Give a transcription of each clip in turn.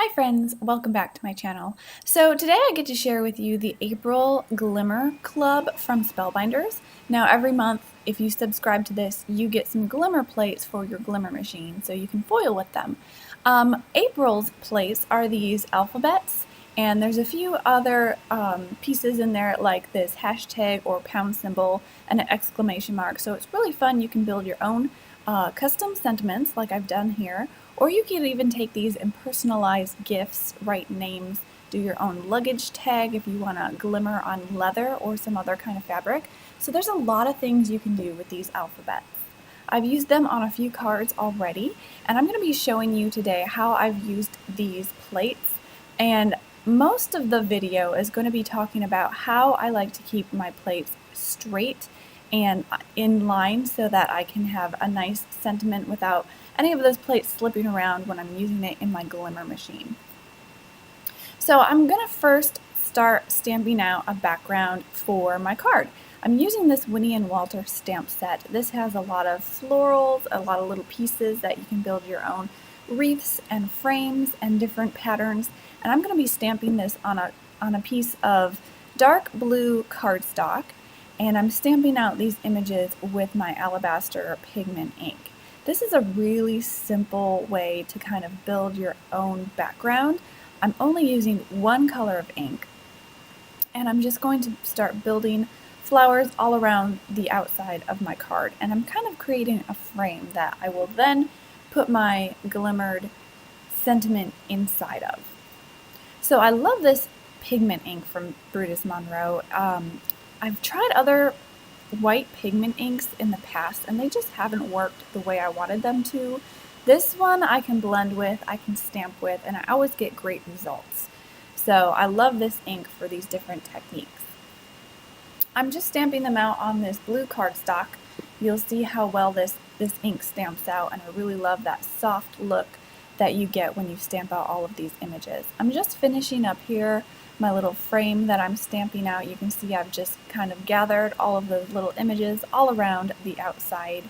Hi friends, welcome back to my channel. So today I get to share with you the April Glimmer Club from Spellbinders. Now every month, if you subscribe to this, you get some glimmer plates for your glimmer machine, so you can foil with them. April's plates are these alphabets, and there's a few other pieces in there like this hashtag or pound symbol and an exclamation mark, so it's really fun. You can build your own custom sentiments like I've done here, or you can even take these and personalize gifts, write names, do your own luggage tag if you want to glimmer on leather or some other kind of fabric. So there's a lot of things you can do with these alphabets. I've used them on a few cards already, and I'm going to be showing you today how I've used these plates. And most of the video is going to be talking about how I like to keep my plates straight and in line so that I can have a nice sentiment without any of those plates slipping around when I'm using it in my glimmer machine. So I'm going to first start stamping out a background for my card. I'm using this Winnie and Walter stamp set. This has a lot of florals, a lot of little pieces that you can build your own wreaths and frames and different patterns. And I'm going to be stamping this on a piece of dark blue cardstock. And I'm stamping out these images with my Alabaster pigment ink. This is a really simple way to kind of build your own background. I'm only using one color of ink, and I'm just going to start building flowers all around the outside of my card. And I'm kind of creating a frame that I will then put my glimmered sentiment inside of. So I love this pigment ink from Brutus Monroe. I've tried other white pigment inks in the past and they just haven't worked the way I wanted them to. This one I can blend with, I can stamp with, and I always get great results. So I love this ink for these different techniques. I'm just stamping them out on this blue cardstock. You'll see how well this ink stamps out, and I really love that soft look that you get when you stamp out all of these images. I'm just finishing up here my little frame that I'm stamping out. You can see I've just kind of gathered all of those little images all around the outside,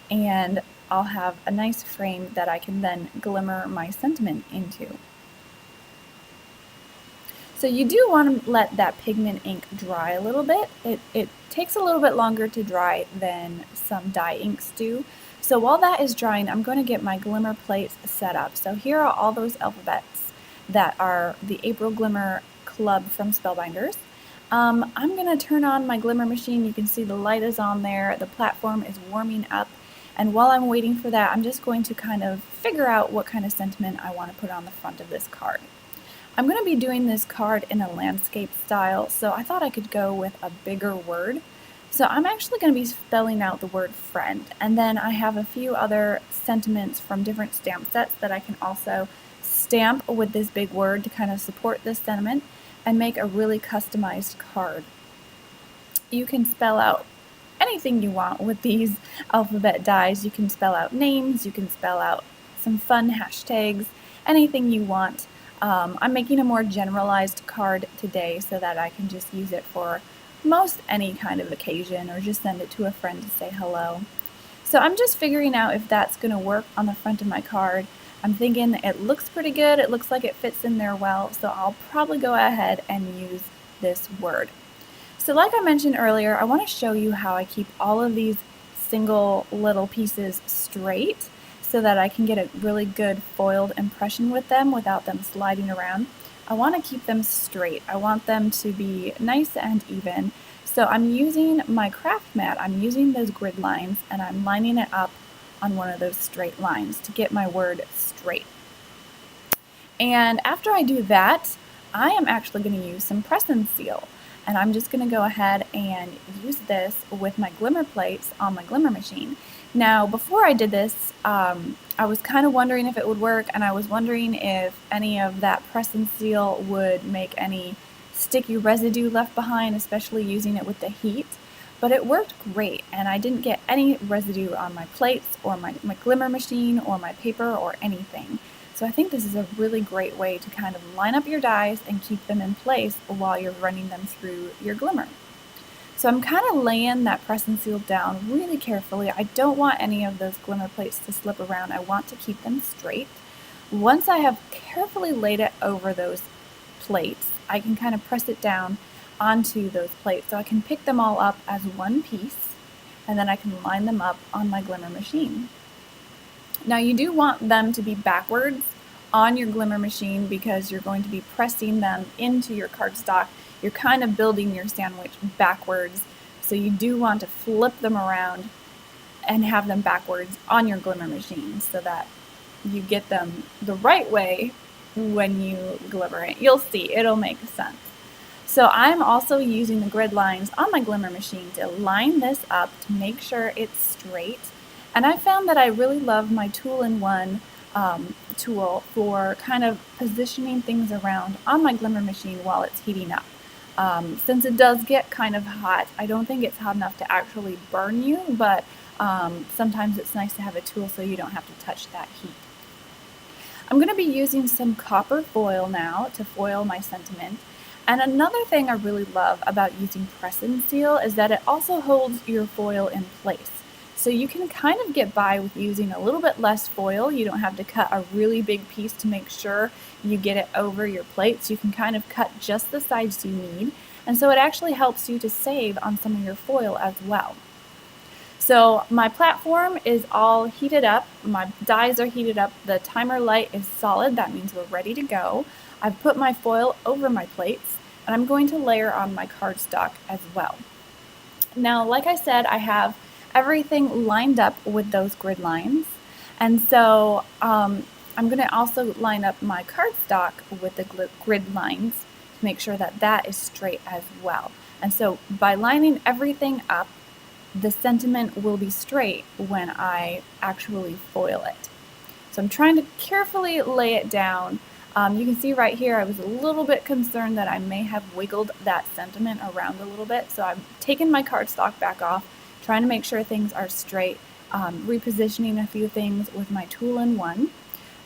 and I'll have a nice frame that I can then glimmer my sentiment into. So you do want to let that pigment ink dry a little bit. It takes a little bit longer to dry than some dye inks do. So while that is drying, I'm going to get my glimmer plates set up. So here are all those alphabets that are the April Glimmer Club from Spellbinders. I'm going to turn on my glimmer machine. You can see the light is on there. The platform is warming up. And while I'm waiting for that, I'm just going to kind of figure out what kind of sentiment I want to put on the front of this card. I'm going to be doing this card in a landscape style, so I thought I could go with a bigger word. So I'm actually going to be spelling out the word friend, and then I have a few other sentiments from different stamp sets that I can also stamp with this big word to kind of support this sentiment and make a really customized card. You can spell out anything you want with these alphabet dies. You can spell out names, you can spell out some fun hashtags, anything you want. I'm making a more generalized card today so that I can just use it for most any kind of occasion or just send it to a friend to say hello. So I'm just figuring out if that's going to work on the front of my card. I'm thinking it looks pretty good, it looks like it fits in there well, so I'll probably go ahead and use this word. So like I mentioned earlier, I want to show you how I keep all of these single little pieces straight so that I can get a really good foiled impression with them without them sliding around. I want to keep them straight. I want them to be nice and even. So I'm using my craft mat, I'm using those grid lines, and I'm lining it up on one of those straight lines to get my word straight. And after I do that, I am actually going to use some press and seal. And I'm just going to go ahead and use this with my glimmer plates on my glimmer machine. Now, before I did this, I was kind of wondering if it would work, and I was wondering if any of that press and seal would make any sticky residue left behind, especially using it with the heat. But it worked great, and I didn't get any residue on my plates or my glimmer machine or my paper or anything. So I think this is a really great way to kind of line up your dies and keep them in place while you're running them through your glimmer. So I'm kind of laying that press and seal down really carefully. I don't want any of those glimmer plates to slip around. I want to keep them straight. Once I have carefully laid it over those plates, I can kind of press it down onto those plates so I can pick them all up as one piece, and then I can line them up on my glimmer machine. Now you do want them to be backwards on your glimmer machine because you're going to be pressing them into your cardstock. You're kind of building your sandwich backwards, so you do want to flip them around and have them backwards on your glimmer machine so that you get them the right way when you glimmer it. You'll see, it'll make sense. So I'm also using the grid lines on my glimmer machine to line this up to make sure it's straight. And I found that I really love my tool-in-one tool for kind of positioning things around on my glimmer machine while it's heating up. Since it does get kind of hot, I don't think it's hot enough to actually burn you, but sometimes it's nice to have a tool so you don't have to touch that heat. I'm going to be using some copper foil now to foil my sentiment. And another thing I really love about using press and seal is that it also holds your foil in place. So you can kind of get by with using a little bit less foil. You don't have to cut a really big piece to make sure you get it over your plates. You can kind of cut just the size you need. And so it actually helps you to save on some of your foil as well. So my platform is all heated up. My dies are heated up. The timer light is solid. That means we're ready to go. I've put my foil over my plates, and I'm going to layer on my cardstock as well. Now, like I said, I have everything lined up with those grid lines, and so I'm going to also line up my cardstock with the grid lines to make sure that that is straight as well. And so by lining everything up, the sentiment will be straight when I actually foil it. So I'm trying to carefully lay it down. You can see right here I was a little bit concerned that I may have wiggled that sentiment around a little bit, so I've taken my cardstock back off, trying to make sure things are straight, repositioning a few things with my tool-in-one.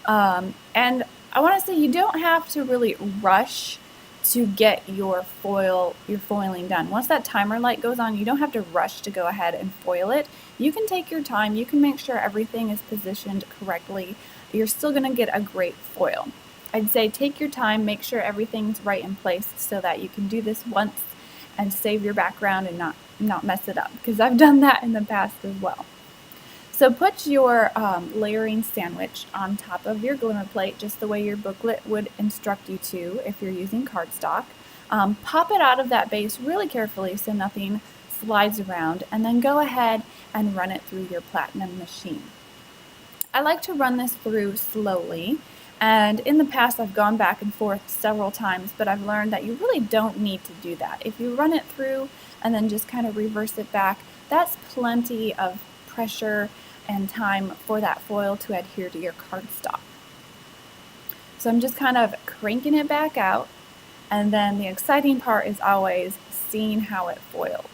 And I want to say you don't have to really rush to get your foiling done. Once that timer light goes on, you don't have to rush to go ahead and foil it. You can take your time. You can make sure everything is positioned correctly. You're still going to get a great foil. I'd say take your time, make sure everything's right in place so that you can do this once and save your background and not mess it up, because I've done that in the past as well. So put your layering sandwich on top of your glimmer plate just the way your booklet would instruct you to if you're using cardstock. Pop it out of that base really carefully so nothing slides around, and then go ahead and run it through your platinum machine. I like to run this through slowly, and in the past I've gone back and forth several times, but I've learned that you really don't need to do that. If you run it through and then just kind of reverse it back, that's plenty of pressure and time for that foil to adhere to your cardstock. So I'm just kind of cranking it back out, and then the exciting part is always seeing how it foiled.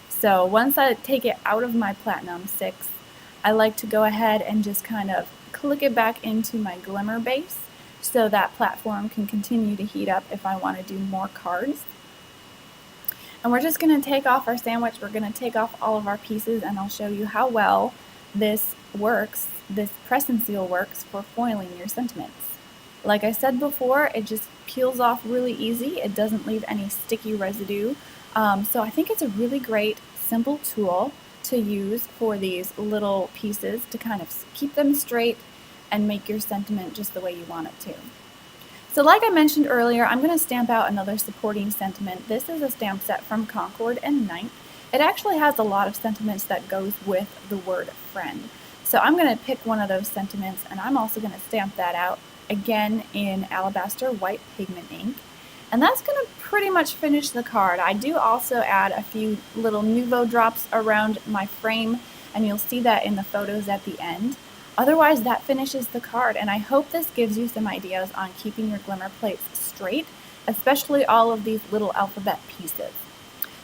So once I take it out of my Platinum 6, I like to go ahead and just kind of click it back into my glimmer base so that platform can continue to heat up if I want to do more cards. And we're just going to take off our sandwich. We're going to take off all of our pieces, and I'll show you how well this works, this press and seal works for foiling your sentiments. Like I said before, it just peels off really easy. It doesn't leave any sticky residue. So I think it's a really great, simple tool to use for these little pieces to kind of keep them straight and make your sentiment just the way you want it to. So like I mentioned earlier, I'm going to stamp out another supporting sentiment. This is a stamp set from Concord and 9th. It actually has a lot of sentiments that goes with the word friend. So I'm going to pick one of those sentiments, and I'm also going to stamp that out again in Alabaster white pigment ink. And that's going to pretty much finish the card. I do also add a few little Nuvo drops around my frame, and you'll see that in the photos at the end. Otherwise, that finishes the card, and I hope this gives you some ideas on keeping your glimmer plates straight, especially all of these little alphabet pieces.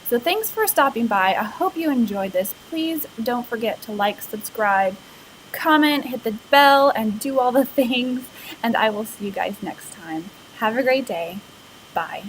So thanks for stopping by. I hope you enjoyed this. Please don't forget to like, subscribe, comment, hit the bell, and do all the things, and I will see you guys next time. Have a great day. Bye.